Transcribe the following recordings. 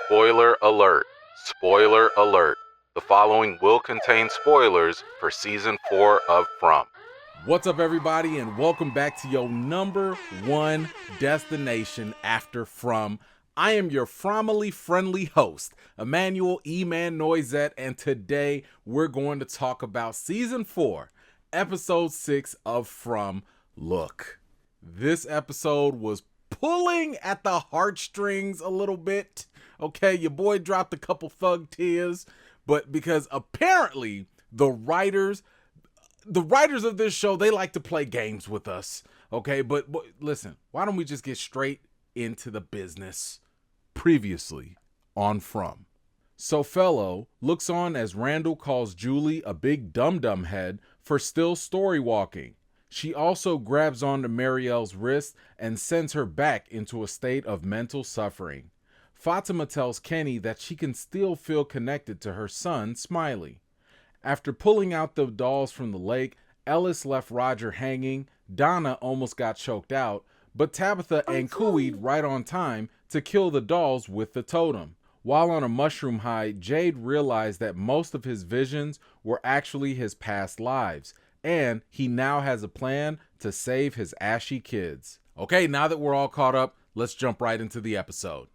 Spoiler alert. Spoiler alert. The following will contain spoilers for Season 4 of From. What's up, everybody, and welcome back to your number one destination after From. I am your Fromily friendly host, Emmanuel E-Man Noisette, and today we're going to talk about Season 4, Episode 6 of From. Look, this episode was pulling at the heartstrings a little bit. Okay, your boy dropped a couple thug tears, but because apparently the writers of this show, they like to play games with us. Okay, but listen, why don't we just get straight into the business? Previously on From. So Fellow looks on as Randall calls Julie a big dum-dum head for still story walking. She also grabs onto Marielle's wrist and sends her back into a state of mental suffering. Fatima tells Kenny that she can still feel connected to her son, Smiley. After pulling out the dolls from the lake, Ellis left Roger hanging, Donna almost got choked out, but Tabitha and cooeyed right on time to kill the dolls with the totem. While on a mushroom high, Jade realized that most of his visions were actually his past lives, and he now has a plan to save his ashy kids. Okay, now that we're all caught up, let's jump right into the episode.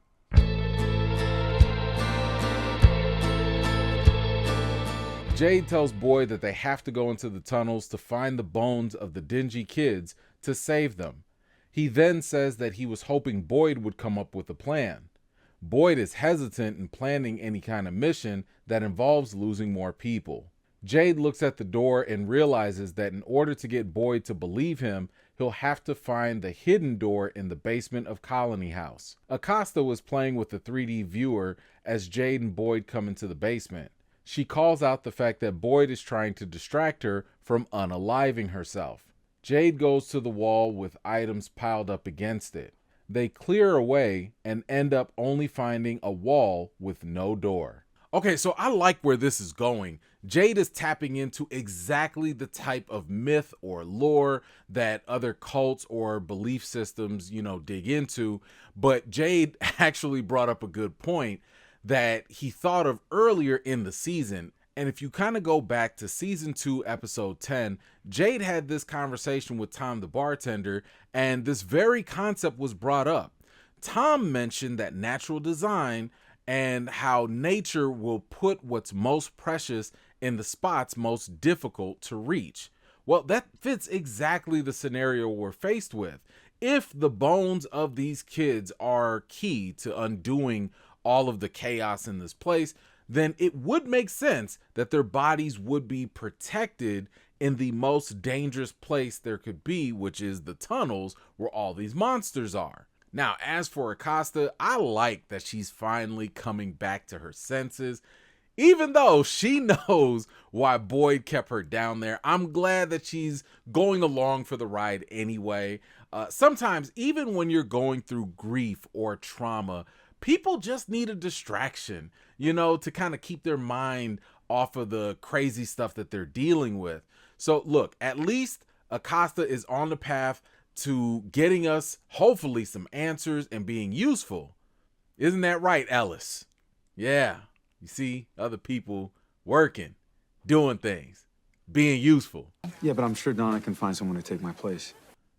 Jade tells Boyd that they have to go into the tunnels to find the bones of the dingy kids to save them. He then says that he was hoping Boyd would come up with a plan. Boyd is hesitant in planning any kind of mission that involves losing more people. Jade looks at the door and realizes that in order to get Boyd to believe him, he'll have to find the hidden door in the basement of Colony House. Acosta was playing with the 3D viewer as Jade and Boyd come into the basement. She calls out the fact that Boyd is trying to distract her from unaliving herself. Jade goes to the wall with items piled up against it. They clear away and end up only finding a wall with no door. Okay, so I like where this is going. Jade is tapping into exactly the type of myth or lore that other cults or belief systems, dig into. But Jade actually brought up a good point that he thought of earlier in the season. And if you kind of go back to season 2, episode 10, Jade had this conversation with Tom the bartender, and this very concept was brought up. Tom mentioned that natural design and how nature will put what's most precious in the spots most difficult to reach. Well, that fits exactly the scenario we're faced with. If the bones of these kids are key to undoing all of the chaos in this place, then it would make sense that their bodies would be protected in the most dangerous place there could be, which is the tunnels where all these monsters are. Now, as for Acosta, I like that she's finally coming back to her senses, even though she knows why Boyd kept her down there. I'm glad that she's going along for the ride anyway. Sometimes, even when you're going through grief or trauma, people just need a distraction, to kind of keep their mind off of the crazy stuff that they're dealing with. So look, at least Acosta is on the path to getting us, hopefully, some answers and being useful. Isn't that right, Ellis? Yeah, you see other people working, doing things, being useful. Yeah, but I'm sure Donna can find someone to take my place.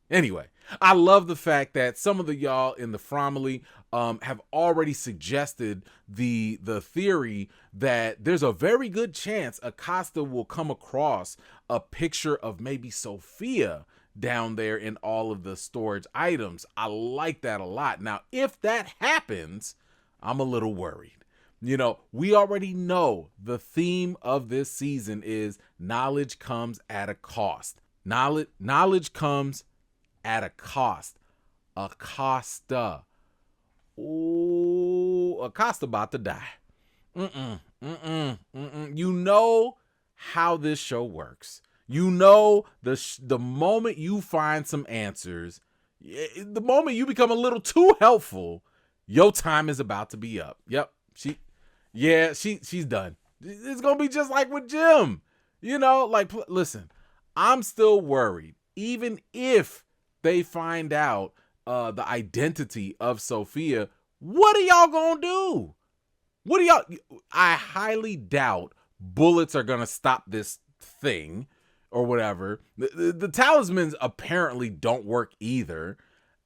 Anyway, I love the fact that some of the y'all in the Fromily have already suggested the theory that there's a very good chance Acosta will come across a picture of maybe Sophia down there in all of the storage items. I like that a lot. Now, if that happens, I'm a little worried. We already know the theme of this season is knowledge comes at a cost. Knowledge comes at a cost. Acosta. Ooh, Acosta about to die. You know how this show works. The moment you find some answers, the moment you become a little too helpful, your time is about to be up. Yep. She's done. It's going to be just like with Jim. Listen, I'm still worried. Even if they find out the identity of Sophia, what are y'all gonna do? What do y'all... I highly doubt bullets are going to stop this thing or whatever. The talismans apparently don't work either.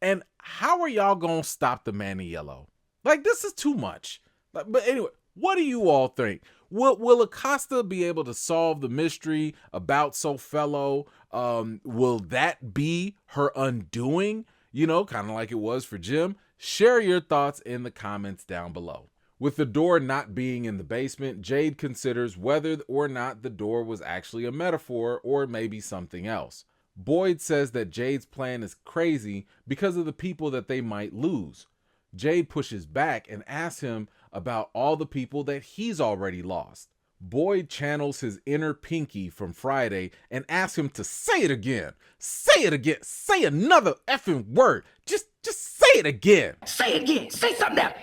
And how are y'all going to stop the man in yellow? Like, this is too much. But anyway, what do you all think? Will Acosta be able to solve the mystery about Sofello? Will that be her undoing? You know, kind of like it was for Jim. Share your thoughts in the comments down below. With the door not being in the basement, Jade considers whether or not the door was actually a metaphor or maybe something else. Boyd says that Jade's plan is crazy because of the people that they might lose. Jade pushes back and asks him about all the people that he's already lost. Boyd channels his inner Pinky from Friday and asks him to say it again. Say it again. Say another effing word. Just say it again. Say it again. Say something else.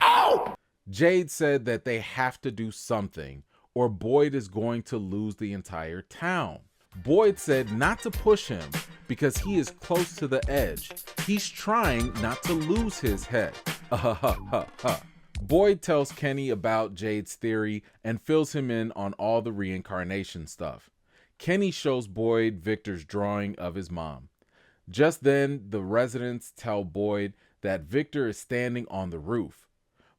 Oh! Jade said that they have to do something or Boyd is going to lose the entire town. Boyd said not to push him because he is close to the edge. He's trying not to lose his head. Boyd tells Kenny about Jade's theory and fills him in on all the reincarnation stuff. Kenny shows Boyd Victor's drawing of his mom. Just then, the residents tell Boyd that Victor is standing on the roof.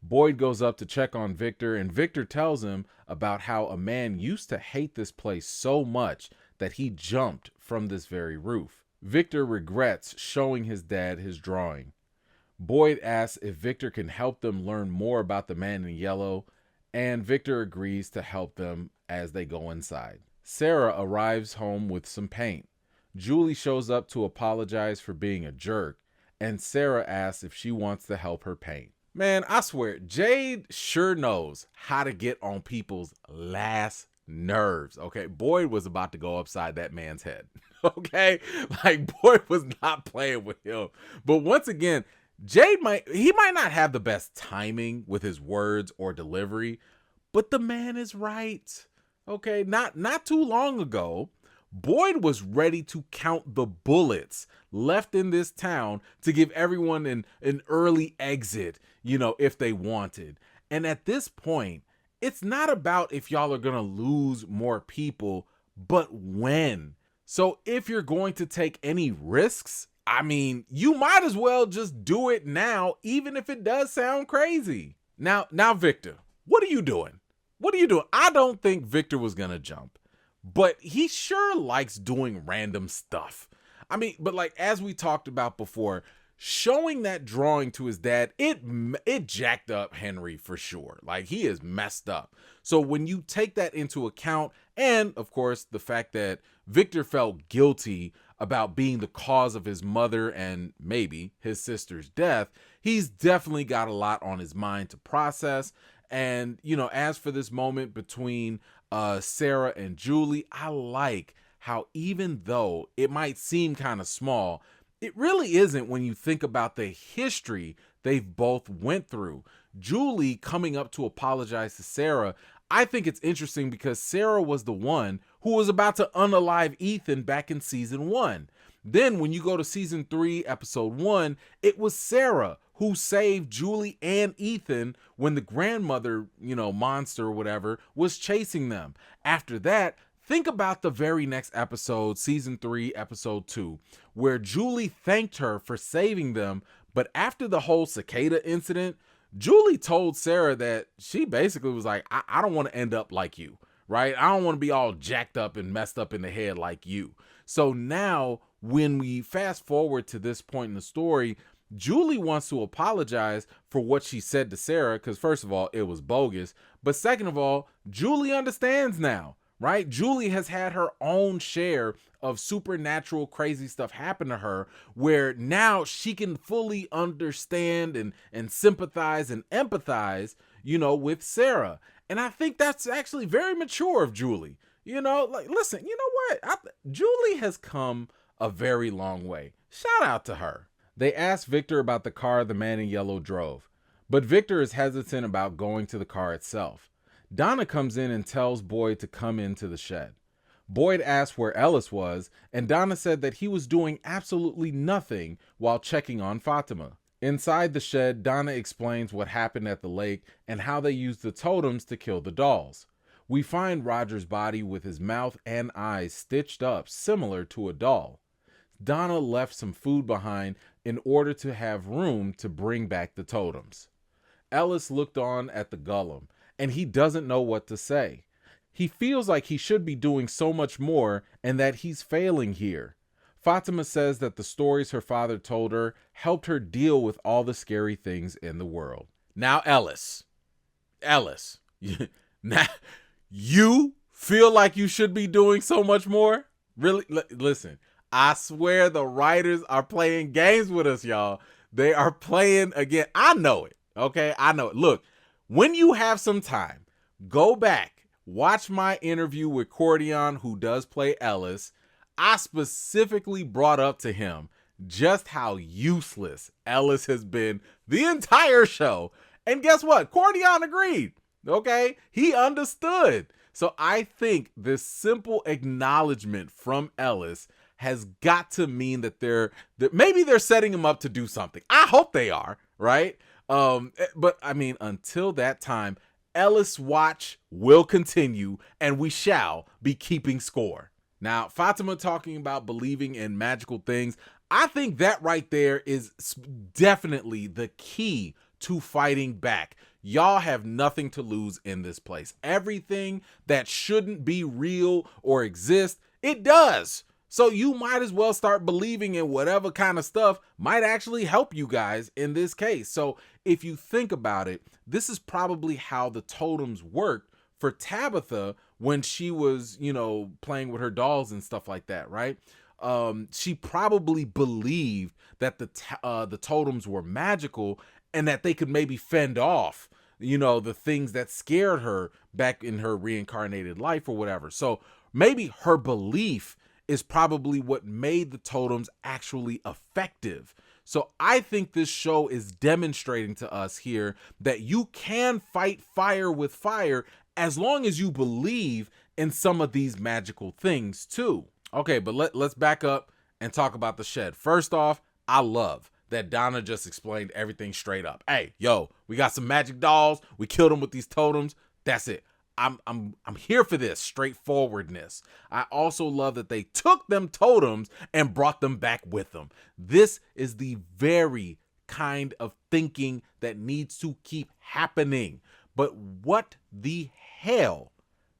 Boyd goes up to check on Victor, and Victor tells him about how a man used to hate this place so much that he jumped from this very roof. Victor regrets showing his dad his drawing. Boyd asks if Victor can help them learn more about the man in yellow, and Victor agrees to help them as they go inside. Sarah arrives home with some paint. Julie shows up to apologize for being a jerk, and Sarah asks if she wants to help her paint. Man, I swear, Jade sure knows how to get on people's last nerves, okay? Boyd was about to go upside that man's head, okay? Like, Boyd was not playing with him. But once again, Jade might not have the best timing with his words or delivery, but the man is right, okay? Not too long ago, Boyd was ready to count the bullets left in this town to give everyone an early exit, you know, if they wanted. And at this point, it's not about if y'all are going to lose more people, but when. So if you're going to take any risks, I mean, you might as well just do it now, even if it does sound crazy. Now, Victor, what are you doing? What are you doing? I don't think Victor was going to jump, but he sure likes doing random stuff. I mean, but like, as we talked about before, showing that drawing to his dad, it jacked up Henry for sure. Like, he is messed up. So when you take that into account, and of course the fact that Victor felt guilty about being the cause of his mother and maybe his sister's death, he's definitely got a lot on his mind to process. And, you know, as for this moment between Sarah and Julie, I like how, even though it might seem kind of small, it really isn't when you think about the history they've both went through. Julie coming up to apologize to Sarah, I think it's interesting because Sarah was the one who was about to unalive Ethan back in season 1. Then when you go to season 3, episode 1, it was Sarah who saved Julie and Ethan when the grandmother, you know, monster or whatever was chasing them. After that, think about the very next episode, season 3, episode 2, where Julie thanked her for saving them. But after the whole cicada incident, Julie told Sarah that she basically was like, I don't want to end up like you, right? I don't want to be all jacked up and messed up in the head like you. So now when we fast forward to this point in the story, Julie wants to apologize for what she said to Sarah, because first of all, it was bogus. But second of all, Julie understands now, right? Julie has had her own share of supernatural crazy stuff happen to her, where now she can fully understand and sympathize and empathize, you know, with Sarah. And I think that's actually very mature of Julie. You know, like, listen, you know what? Julie has come a very long way. Shout out to her. They asked Victor about the car the man in yellow drove, but Victor is hesitant about going to the car itself. Donna comes in and tells Boyd to come into the shed. Boyd asked where Ellis was, and Donna said that he was doing absolutely nothing while checking on Fatima. Inside the shed, Donna explains what happened at the lake and how they used the totems to kill the dolls. We find Roger's body with his mouth and eyes stitched up, similar to a doll. Donna left some food behind in order to have room to bring back the totems. Ellis looked on at the golem, and he doesn't know what to say. He feels like he should be doing so much more and that he's failing here. Fatima says that the stories her father told her helped her deal with all the scary things in the world. Now, Ellis, now you feel like you should be doing so much more? Really? Listen, I swear the writers are playing games with us, y'all. They are playing again. I know it, okay? I know it. Look, when you have some time, go back, watch my interview with Cordion, who does play Ellis. I specifically brought up to him just how useless Ellis has been the entire show. And guess what? Cordion agreed. Okay? He understood. So I think this simple acknowledgement from Ellis has got to mean that maybe they're setting him up to do something. I hope they are, right? But I mean, until that time, Ellis Watch will continue and we shall be keeping score. Now, Fatima talking about believing in magical things, I think that right there is definitely the key to fighting back. Y'all have nothing to lose in this place. Everything that shouldn't be real or exist, it does. So you might as well start believing in whatever kind of stuff might actually help you guys in this case. So if you think about it, this is probably how the totems worked for Tabitha when she was, playing with her dolls and stuff like that, right? She probably believed that the totems were magical and that they could maybe fend off, the things that scared her back in her reincarnated life or whatever. So maybe her belief is probably what made the totems actually effective. So I think this show is demonstrating to us here that you can fight fire with fire as long as you believe in some of these magical things too. Okay, but let's back up and talk about the shed. First off, I love that Donna just explained everything straight up. Hey, yo, we got some magic dolls. We killed them with these totems. That's it. I'm here for this straightforwardness. I also love that they took them totems and brought them back with them. This is the very kind of thinking that needs to keep happening. But what the hell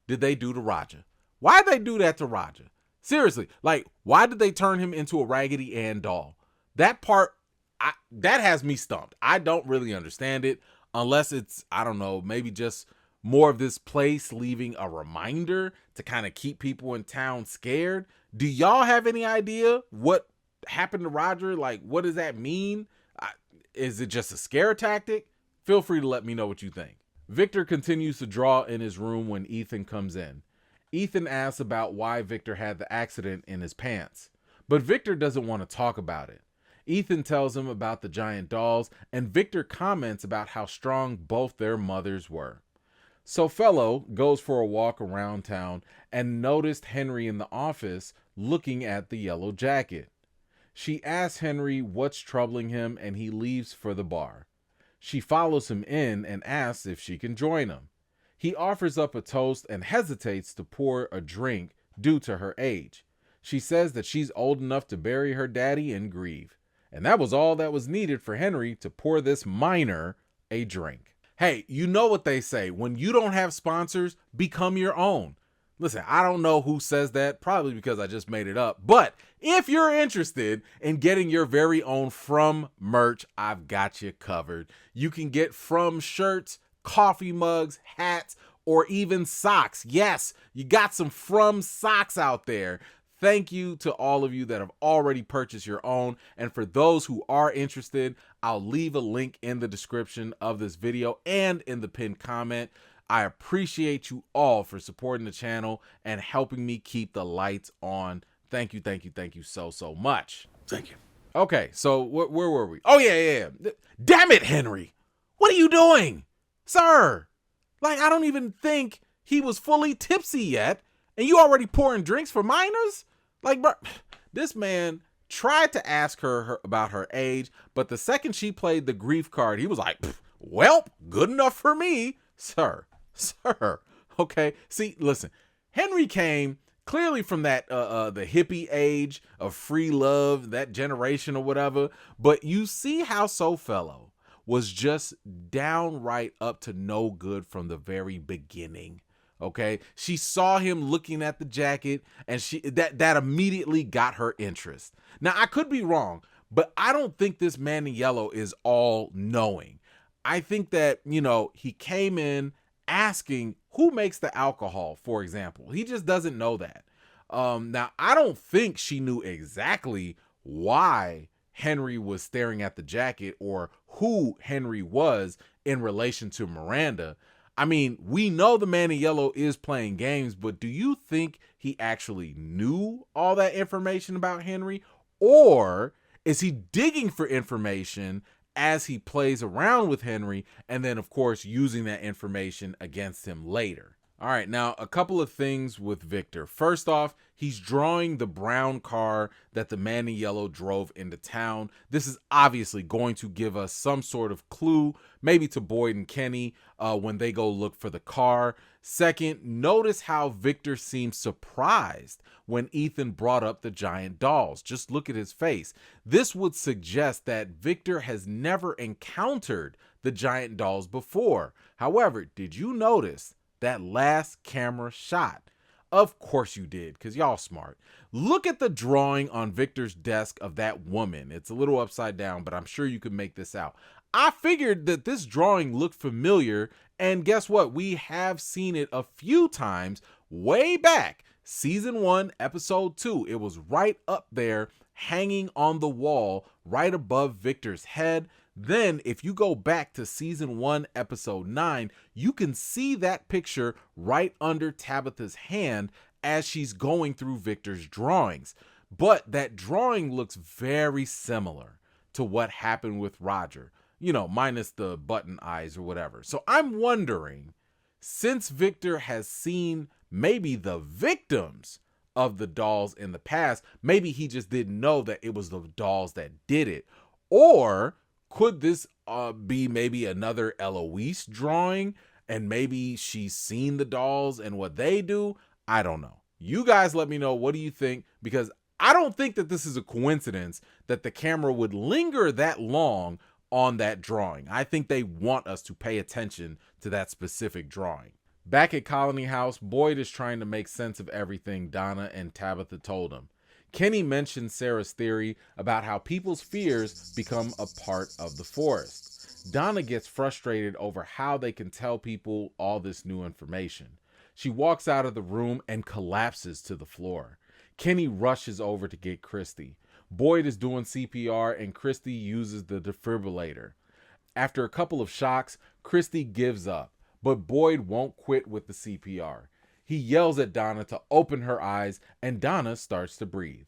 did they do to Roger? Why did they do that to Roger? Seriously, why did they turn him into a Raggedy Ann doll? That part, that has me stumped. I don't really understand it unless it's, I don't know, maybe just more of this place leaving a reminder to kind of keep people in town scared. Do y'all have any idea what happened to Roger? What does that mean? Is it just a scare tactic? Feel free to let me know what you think. Victor continues to draw in his room when Ethan comes in. Ethan asks about why Victor had the accident in his pants, but Victor doesn't want to talk about it. Ethan tells him about the giant dolls, and Victor comments about how strong both their mothers were. So Fellow goes for a walk around town and noticed Henry in the office looking at the yellow jacket. She asks Henry what's troubling him, and he leaves for the bar. She follows him in and asks if she can join him. He offers up a toast and hesitates to pour a drink due to her age. She says that she's old enough to bury her daddy and grieve. And that was all that was needed for Henry to pour this minor a drink. Hey, you know what they say, when you don't have sponsors, become your own. Listen, I don't know who says that, probably because I just made it up. But if you're interested in getting your very own From merch, I've got you covered. You can get From shirts, coffee mugs, hats, or even socks. Yes, you got some From socks out there. Thank you to all of you that have already purchased your own. And for those who are interested, I'll leave a link in the description of this video and in the pinned comment. I appreciate you all for supporting the channel and helping me keep the lights on. Thank you, thank you, thank you so much. Thank you. Okay, so where were we? Oh, yeah. Damn it, Henry. What are you doing? Sir, I don't even think he was fully tipsy yet, and you already pouring drinks for minors? Bro, this man tried to ask her about her age, but the second she played the grief card, he was like, well, good enough for me. Sir. Okay, see, listen, Henry came clearly from that the hippie age of free love, that generation or whatever, but you see how So Fellow was just downright up to no good from the very beginning. Okay, she saw him looking at the jacket, and that immediately got her interest. Now, I could be wrong, but I don't think this man in yellow is all knowing. I think that, he came in asking who makes the alcohol, for example. He just doesn't know that. Now, I don't think she knew exactly why Henry was staring at the jacket or who Henry was in relation to Miranda. I mean, we know the man in yellow is playing games, but do you think he actually knew all that information about Henry? Or is he digging for information as he plays around with Henry and then, of course, using that information against him later? All right, now a couple of things with Victor. First off, he's drawing the brown car that the man in yellow drove into town. This is obviously going to give us some sort of clue, maybe to Boyd and Kenny when they go look for the car. Second, notice how Victor seems surprised when Ethan brought up the giant dolls. Just look at his face. This would suggest that Victor has never encountered the giant dolls before. However, did you notice that last camera shot? Of course you did, because y'all smart. Look at the drawing on Victor's desk of that woman. It's a little upside down, but I'm sure you can make this out. I figured that this drawing looked familiar, and guess what? We have seen it a few times way back. Season 1, episode 2. It was right up there, hanging on the wall, right above Victor's head. Then, if you go back to season 1, episode 9, you can see that picture right under Tabitha's hand as she's going through Victor's drawings. But that drawing looks very similar to what happened with Roger, minus the button eyes or whatever. So I'm wondering, since Victor has seen maybe the victims of the dolls in the past, maybe he just didn't know that it was the dolls that did it. Or could this be maybe another Eloise drawing, and maybe she's seen the dolls and what they do? I don't know. You guys let me know. What do you think? Because I don't think that this is a coincidence that the camera would linger that long on that drawing. I think they want us to pay attention to that specific drawing. Back at Colony House, Boyd is trying to make sense of everything Donna and Tabitha told him. Kenny mentioned Sarah's theory about how people's fears become a part of the forest. Donna gets frustrated over how they can tell people all this new information. She walks out of the room and collapses to the floor. Kenny rushes over to get Christy. Boyd is doing CPR and Christy uses the defibrillator. After a couple of shocks, Christy gives up, but Boyd won't quit with the CPR. He yells at Donna to open her eyes, and Donna starts to breathe.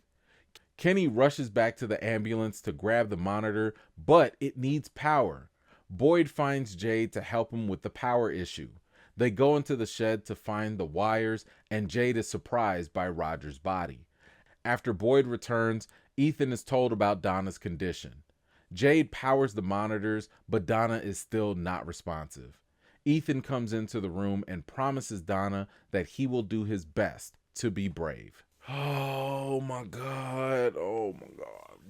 Kenny rushes back to the ambulance to grab the monitor, but it needs power. Boyd finds Jade to help him with the power issue. They go into the shed to find the wires, and Jade is surprised by Roger's body. After Boyd returns, Ethan is told about Donna's condition. Jade powers the monitors, but Donna is still not responsive. Ethan comes into the room and promises Donna that he will do his best to be brave. Oh my God.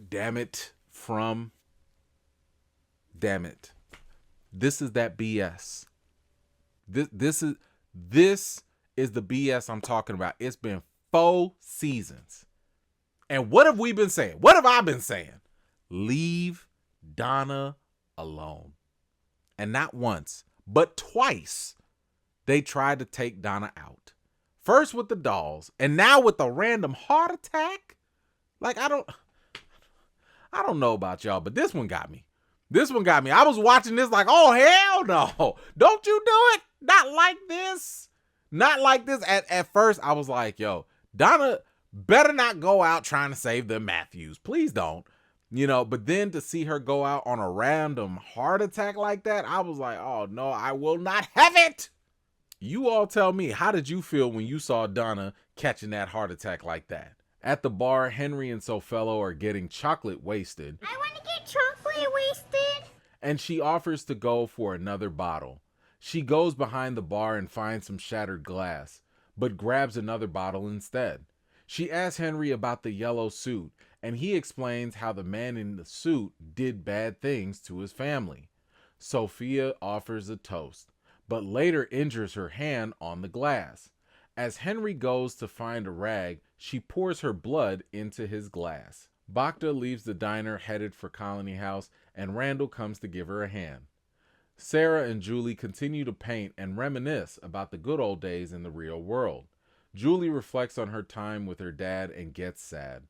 Damn it. Damn it. This is that BS. This is the BS I'm talking about. It's been 4 seasons. And what have we been saying? What have I been saying? Leave Donna alone. And not once, but twice, they tried to take Donna out. First with the dolls, and now with a random heart attack. Like, I don't know about y'all, but this one got me. I was watching this like, oh, hell no. Don't you do it. Not like this. At first, I was like, yo, Donna better not go out trying to save the Matthews. Please don't. But then to see her go out on a random heart attack like that, I was like, oh no, I will not have it. You all tell me, how did you feel when you saw Donna catching that heart attack like that? At the bar, Henry and Sofello are getting chocolate wasted, I want to get chocolate wasted. and she offers to go for another bottle. She goes behind the bar and finds some shattered glass, but grabs another bottle instead. She asks Henry about the yellow suit, and he explains how the man in the suit did bad things to his family. Sophia offers a toast, but later injures her hand on the glass. As Henry goes to find a rag, she pours her blood into his glass. Bacta leaves the diner headed for Colony House, and Randall comes to give her a hand. Sarah and Julie continue to paint and reminisce about the good old days in the real world. Julie reflects on her time with her dad and gets sad.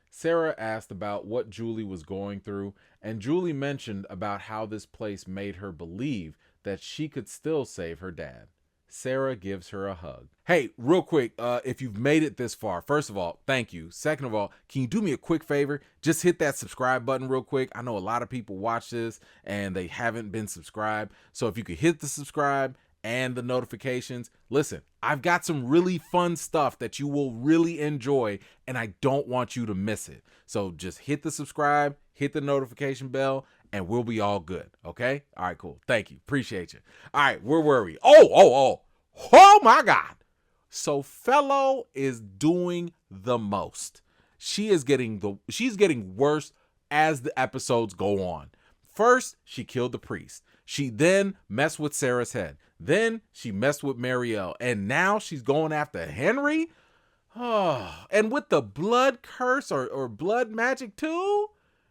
Sarah asked about what Julie was going through, and Julie mentioned about how this place made her believe that she could still save her dad. Sarah gives her a hug. Hey, real quick, if you've made it this far, first of all, thank you. Second of all, can you do me a quick favor? Just hit that subscribe button real quick. I know a lot of people watch this and they haven't been subscribed. So if you could hit the subscribe and the notifications. Listen, I've got some really fun stuff that you will really enjoy, and I don't want you to miss it. So just hit the subscribe, hit the notification bell, and we'll be all good. Okay? All right, cool. Thank you. Appreciate you. All right, where were we? Oh my God. So Fellow is doing the most. She's getting worse as the episodes go on. First, she killed the priest. She then messed with Sarah's head. Then she messed with Marielle. And now she's going after Henry? Oh, and with the blood curse or blood magic too?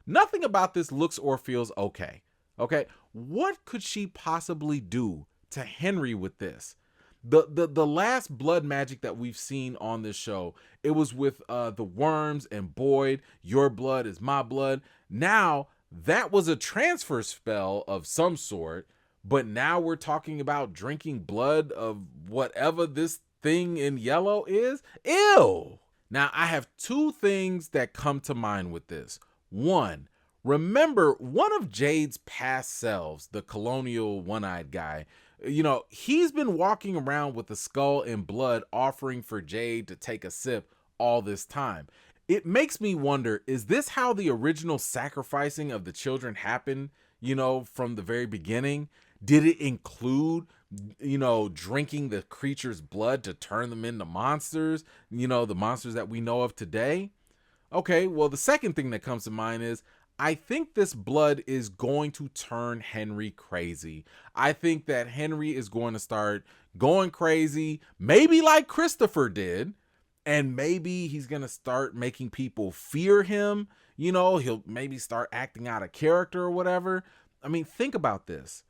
Nothing about this looks or feels okay. Okay, what could she possibly do to Henry with this? The last blood magic that we've seen on this show, it was with the worms and Boyd, your blood is my blood. Now, that was a transfer spell of some sort, but now we're talking about drinking blood of whatever this thing in yellow is. Ew! Now, I have two things that come to mind with this. One, remember one of Jade's past selves, the colonial one-eyed guy, he's been walking around with the skull and blood offering for Jade to take a sip all this time. It makes me wonder, is this how the original sacrificing of the children happened, from the very beginning? Did it include, drinking the creature's blood to turn them into monsters, the monsters that we know of today? Okay, well, the second thing that comes to mind is, I think this blood is going to turn Henry crazy. I think that Henry is going to start going crazy, maybe like Christopher did, and maybe he's going to start making people fear him. He'll maybe start acting out of character or whatever. I mean, think about this.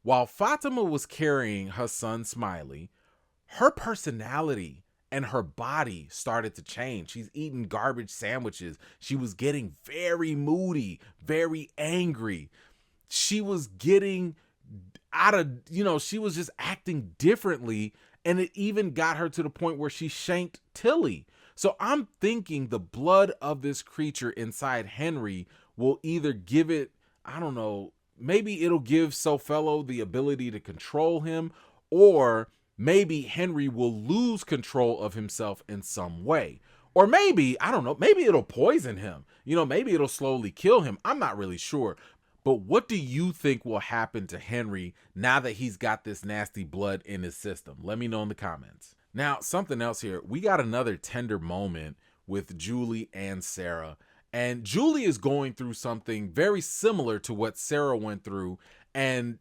While Fatima was carrying her son Smiley, her personality and her body started to change. She's eating garbage sandwiches. She was getting very moody, very angry. She was getting she was just acting differently. And it even got her to the point where she shanked Tilly. So I'm thinking the blood of this creature inside Henry will either give it, I don't know, maybe it'll give Sofello the ability to control him, or maybe Henry will lose control of himself in some way. Or maybe, I don't know, maybe it'll poison him. Maybe it'll slowly kill him. I'm not really sure. But what do you think will happen to Henry now that he's got this nasty blood in his system? Let me know in the comments. Now, something else here. We got another tender moment with Julie and Sarah. And Julie is going through something very similar to what Sarah went through. And,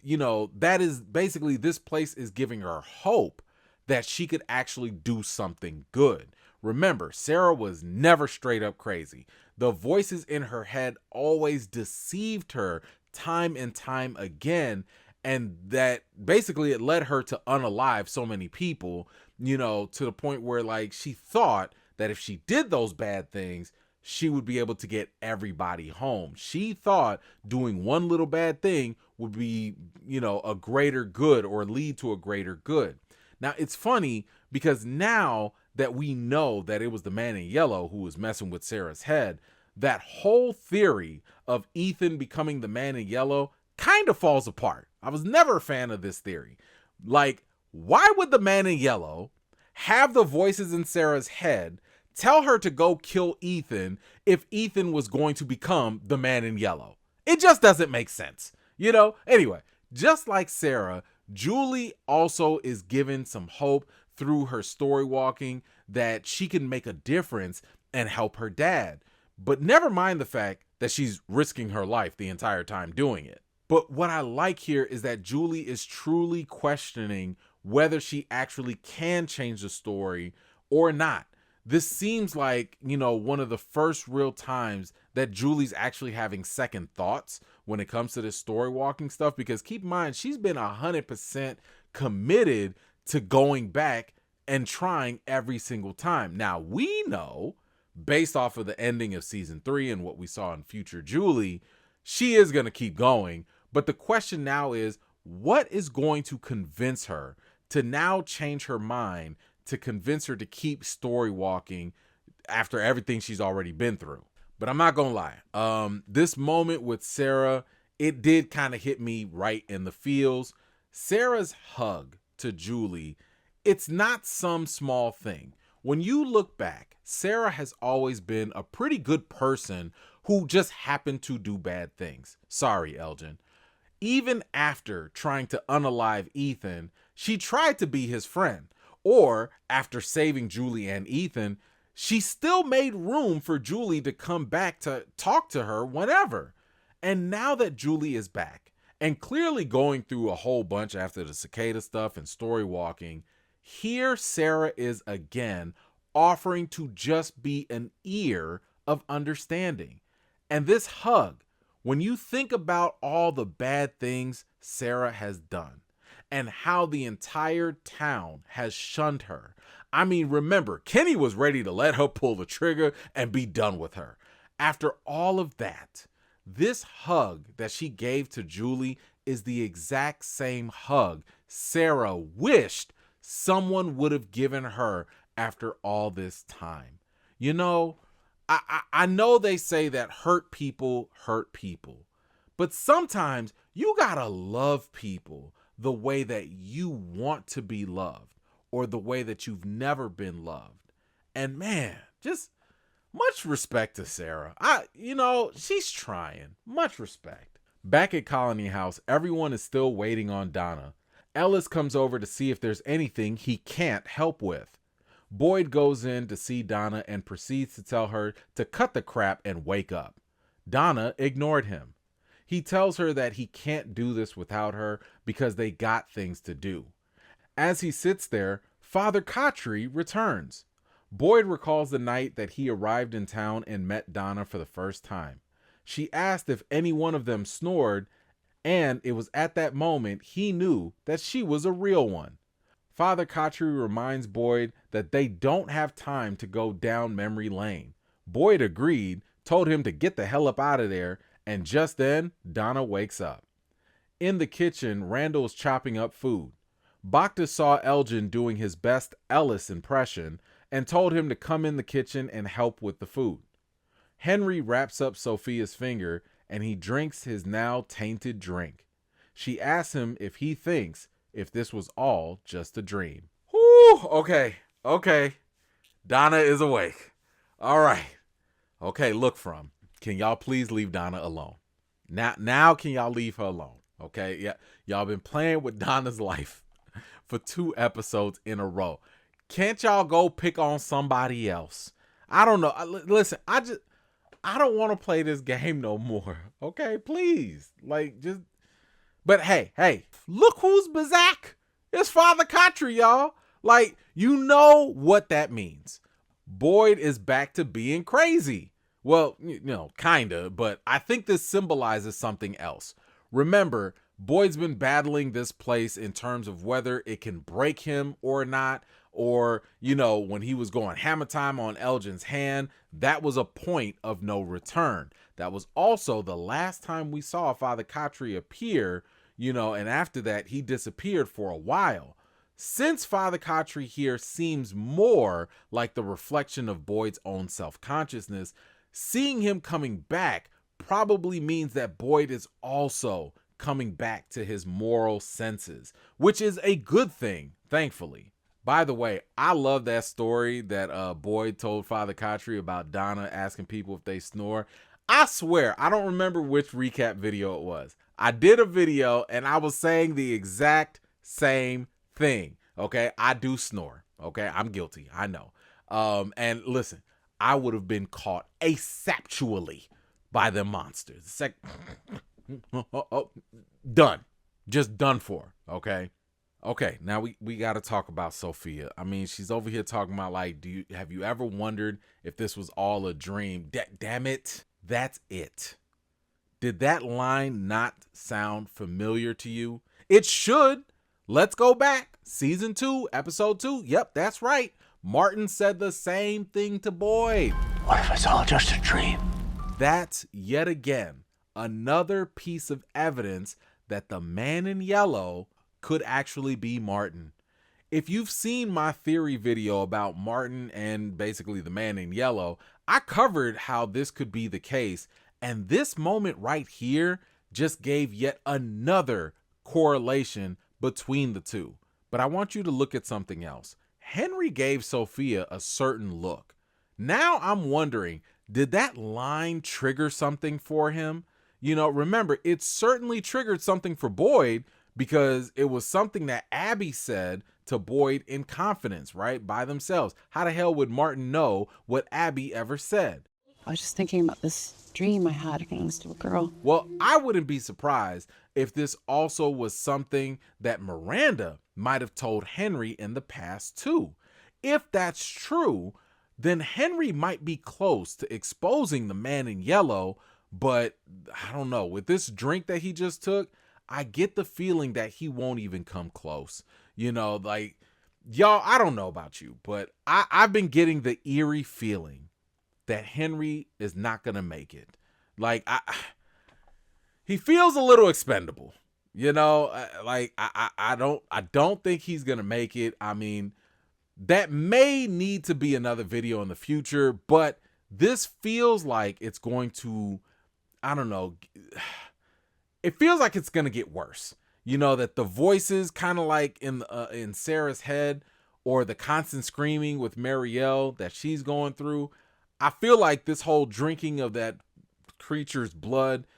that is basically this place is giving her hope that she could actually do something good. Remember, Sarah was never straight up crazy. The voices in her head always deceived her time and time again. And that basically it led her to unalive so many people, to the point where she thought that if she did those bad things, she would be able to get everybody home. She thought doing one little bad thing would be, a greater good or lead to a greater good. Now, it's funny because now that we know that it was the man in yellow who was messing with Sarah's head, that whole theory of Ethan becoming the man in yellow kind of falls apart. I was never a fan of this theory. Why would the man in yellow have the voices in Sarah's head tell her to go kill Ethan if Ethan was going to become the man in yellow. It just doesn't make sense, you know? Anyway, just like Sarah, Julie also is given some hope through her story walking that she can make a difference and help her dad. But never mind the fact that she's risking her life the entire time doing it. But what I like here is that Julie is truly questioning whether she actually can change the story or not. This seems like, one of the first real times that Julie's actually having second thoughts when it comes to this story walking stuff, because keep in mind, she's been 100% committed to going back and trying every single time. Now, we know, based off of the ending of season 3 and what we saw in future Julie, she is going to keep going. But the question now is, what is going to convince her to now change her mind, to convince her to keep story walking after everything she's already been through? But I'm not going to lie. This moment with Sarah, it did kind of hit me right in the feels. Sarah's hug to Julie, it's not some small thing. When you look back, Sarah has always been a pretty good person who just happened to do bad things. Sorry, Elgin. Even after trying to unalive Ethan, she tried to be his friend. Or after saving Julie and Ethan, she still made room for Julie to come back to talk to her whenever. And now that Julie is back and clearly going through a whole bunch after the cicada stuff and story walking, here Sarah is again offering to just be an ear of understanding. And this hug, when you think about all the bad things Sarah has done and how the entire town has shunned her. I mean, remember, Kenny was ready to let her pull the trigger and be done with her. After all of that, this hug that she gave to Julie is the exact same hug Sarah wished someone would have given her after all this time. I know they say that hurt people, but sometimes you gotta love people the way that you want to be loved or the way that you've never been loved. And man, just much respect to Sarah. She's trying. Much respect. Back at Colony House, everyone is still waiting on Donna. Ellis comes over to see if there's anything he can't help with. Boyd goes in to see Donna and proceeds to tell her to cut the crap and wake up. Donna ignored him. He tells her that he can't do this without her because they got things to do. As he sits there, Father Khatri returns. Boyd recalls the night that he arrived in town and met Donna for the first time. She asked if any one of them snored, and it was at that moment he knew that she was a real one. Father Khatri reminds Boyd that they don't have time to go down memory lane. Boyd agreed, told him to get the hell up out of there, and just then, Donna wakes up. In the kitchen, Randall is chopping up food. Bacta saw Elgin doing his best Ellis impression and told him to come in the kitchen and help with the food. Henry wraps up Sophia's finger and he drinks his now tainted drink. She asks him if he thinks if this was all just a dream. Whew, okay. Donna is awake. All right. Okay, look from. Can y'all please leave Donna alone? Now can y'all leave her alone? Okay, yeah, y'all been playing with Donna's life for 2 episodes in a row. Can't y'all go pick on somebody else? I don't know. Listen, I don't want to play this game no more. Okay, please. But hey, look who's back. It's Father Khatri, y'all. You know what that means. Boyd is back to being crazy. Well, kinda, but I think this symbolizes something else. Remember, Boyd's been battling this place in terms of whether it can break him or not, or, when he was going hammer time on Elgin's hand, that was a point of no return. That was also the last time we saw Father Khatri appear, and after that, he disappeared for a while. Since Father Khatri here seems more like the reflection of Boyd's own self-consciousness, seeing him coming back probably means that Boyd is also coming back to his moral senses, which is a good thing, thankfully. By the way, I love that story that Boyd told Father Khatri about Donna asking people if they snore. I swear, I don't remember which recap video it was. I did a video and I was saying the exact same thing. Okay, I do snore. Okay, I'm guilty. I know. And listen, I would have been caught asexually by them monsters. It's like, done. Just done for. Okay. Okay, now we got to talk about Sophia. I mean, she's over here talking about like, have you ever wondered if this was all a dream? Damn it, that's it. Did that line not sound familiar to you? It should. Let's go back. Season 2, episode 2. Yep, that's right. Martin said the same thing to Boyd. What if it's all just a dream? That's yet again another piece of evidence that the man in yellow could actually be Martin. If you've seen my theory video about Martin and basically the man in yellow, I covered how this could be the case, and this moment right here just gave yet another correlation between the two. But I want you to look at something else. Henry gave Sophia a certain look. Now I'm wondering, did that line trigger something for him? You know, remember, it certainly triggered something for Boyd, because it was something that Abby said to Boyd in confidence, right? By themselves. How the hell would Martin know what Abby ever said? I was just thinking about this dream I had when I was a little girl. Well, I wouldn't be surprised if this also was something that Miranda might have told Henry in the past too. If that's true, then Henry might be close to exposing the man in yellow, but I don't know. With this drink that he just took, I get the feeling that he won't even come close. You know, like, y'all, I don't know about you, but I've been getting the eerie feeling that Henry is not going to make it. Like, he feels a little expendable. You know, like, I don't think he's going to make it. I mean, that may need to be another video in the future, but this feels like it's going to, I don't know, it feels like it's going to get worse. You know, that the voices kind of like in Sarah's head, or the constant screaming with Marielle that she's going through. I feel like this whole drinking of that creature's blood,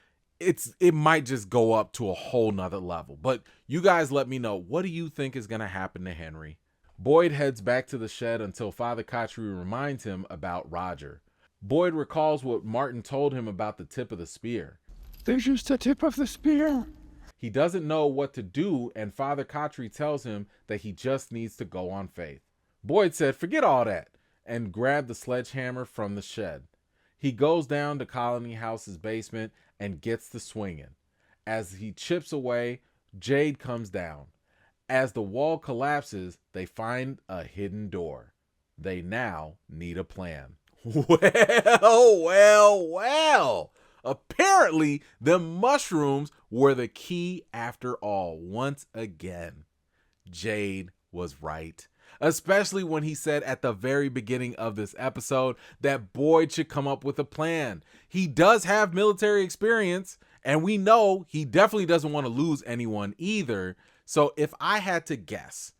it might just go up to a whole nother level. But you guys let me know, what do you think is going to happen to Henry? Boyd heads back to the shed until Father Khatri reminds him about Roger. Boyd recalls what Martin told him about the tip of the spear. There's just the tip of the spear. He doesn't know what to do, and Father Khatri tells him that he just needs to go on faith. Boyd said, forget all that, and grabbed the sledgehammer from the shed. He goes down to Colony House's basement and gets the swinging. As he chips away, Jade comes down. As the wall collapses, they find a hidden door. They now need a plan. Well. Apparently, the mushrooms were the key after all. Once again, Jade was right. Especially when he said at the very beginning of this episode that Boyd should come up with a plan. He does have military experience, and we know he definitely doesn't want to lose anyone either. So if I had to guess,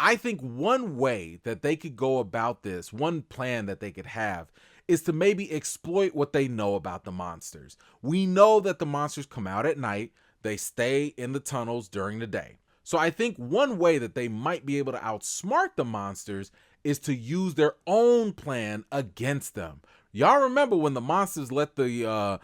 I think one way that they could go about this, one plan that they could have, is to maybe exploit what they know about the monsters. We know that the monsters come out at night. They stay in the tunnels during the day. So I think one way that they might be able to outsmart the monsters is to use their own plan against them. Y'all remember when the monsters let the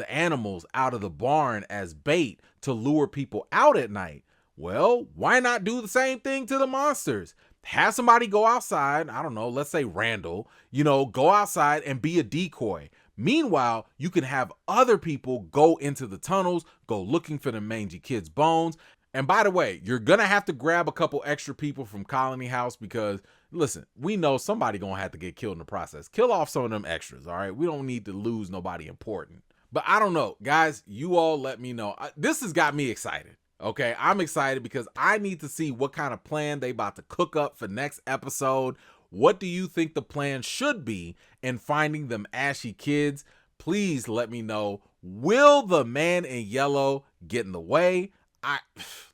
animals out of the barn as bait to lure people out at night? Well, why not do the same thing to the monsters? Have somebody go outside, I don't know, let's say Randall, go outside and be a decoy. Meanwhile, you can have other people go into the tunnels, go looking for the mangy kid's bones. And by the way, you're going to have to grab a couple extra people from Colony House because, listen, we know somebody going to have to get killed in the process. Kill off some of them extras, all right? We don't need to lose nobody important. But I don't know. Guys, you all let me know. This has got me excited. Okay, I'm excited because I need to see what kind of plan they about to cook up for next episode. What do you think the plan should be in finding them ashy kids? Please let me know. Will the man in yellow get in the way?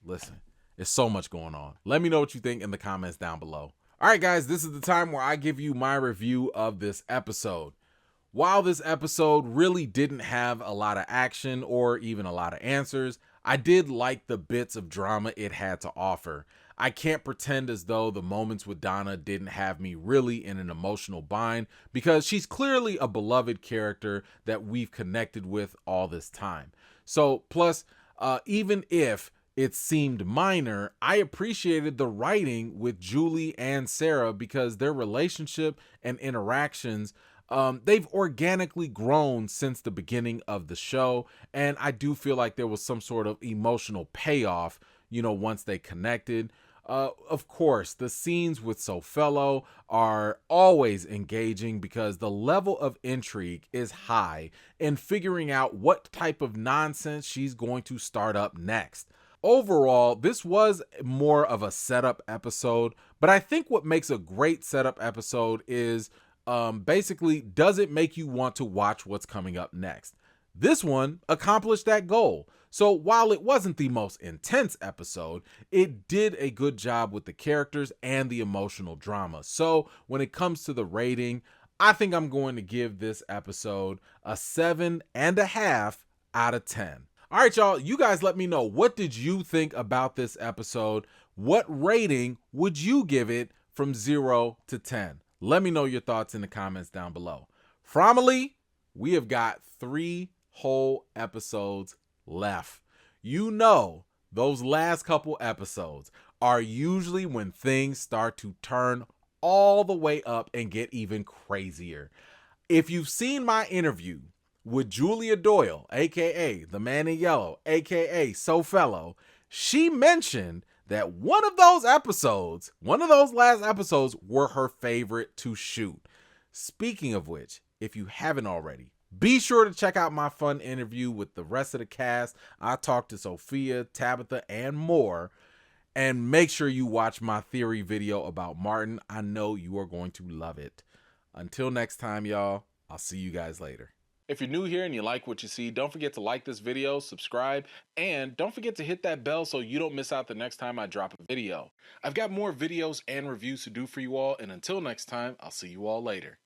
Listen, It's so much going on. Let me know what you think in the comments down below. All right, guys, this is the time where I give you my review of this episode. While this episode really didn't have a lot of action or even a lot of answers, I did like the bits of drama it had to offer. I can't pretend as though the moments with Donna didn't have me really in an emotional bind, because she's clearly a beloved character that we've connected with all this time. So, plus, even if it seemed minor, I appreciated the writing with Julie and Sarah, because their relationship and interactions, they've organically grown since the beginning of the show, and I do feel like there was some sort of emotional payoff, once they connected. Of course, the scenes with Sofello are always engaging because the level of intrigue is high in figuring out what type of nonsense she's going to start up next. Overall, this was more of a setup episode, but I think what makes a great setup episode is basically, does it make you want to watch what's coming up next? This one accomplished that goal. So while it wasn't the most intense episode, it did a good job with the characters and the emotional drama. So when it comes to the rating, I think I'm going to give this episode a 7.5 out of 10. All right, y'all, you guys let me know, what did you think about this episode? What rating would you give it from 0 to 10? Let me know your thoughts in the comments down below. Formally, we have got 3 whole episodes left. Those last couple episodes are usually when things start to turn all the way up and get even crazier. If you've seen my interview with Julia Doyle, aka the Man in Yellow, aka Sofello, she mentioned that one of those last episodes, were her favorite to shoot. Speaking of which, if you haven't already, be sure to check out my fun interview with the rest of the cast. I talked to Sophia, Tabitha, and more. And make sure you watch my theory video about Martin. I know you are going to love it. Until next time, y'all, I'll see you guys later. If you're new here and you like what you see, don't forget to like this video, subscribe, and don't forget to hit that bell so you don't miss out the next time I drop a video. I've got more videos and reviews to do for you all, and until next time, I'll see you all later.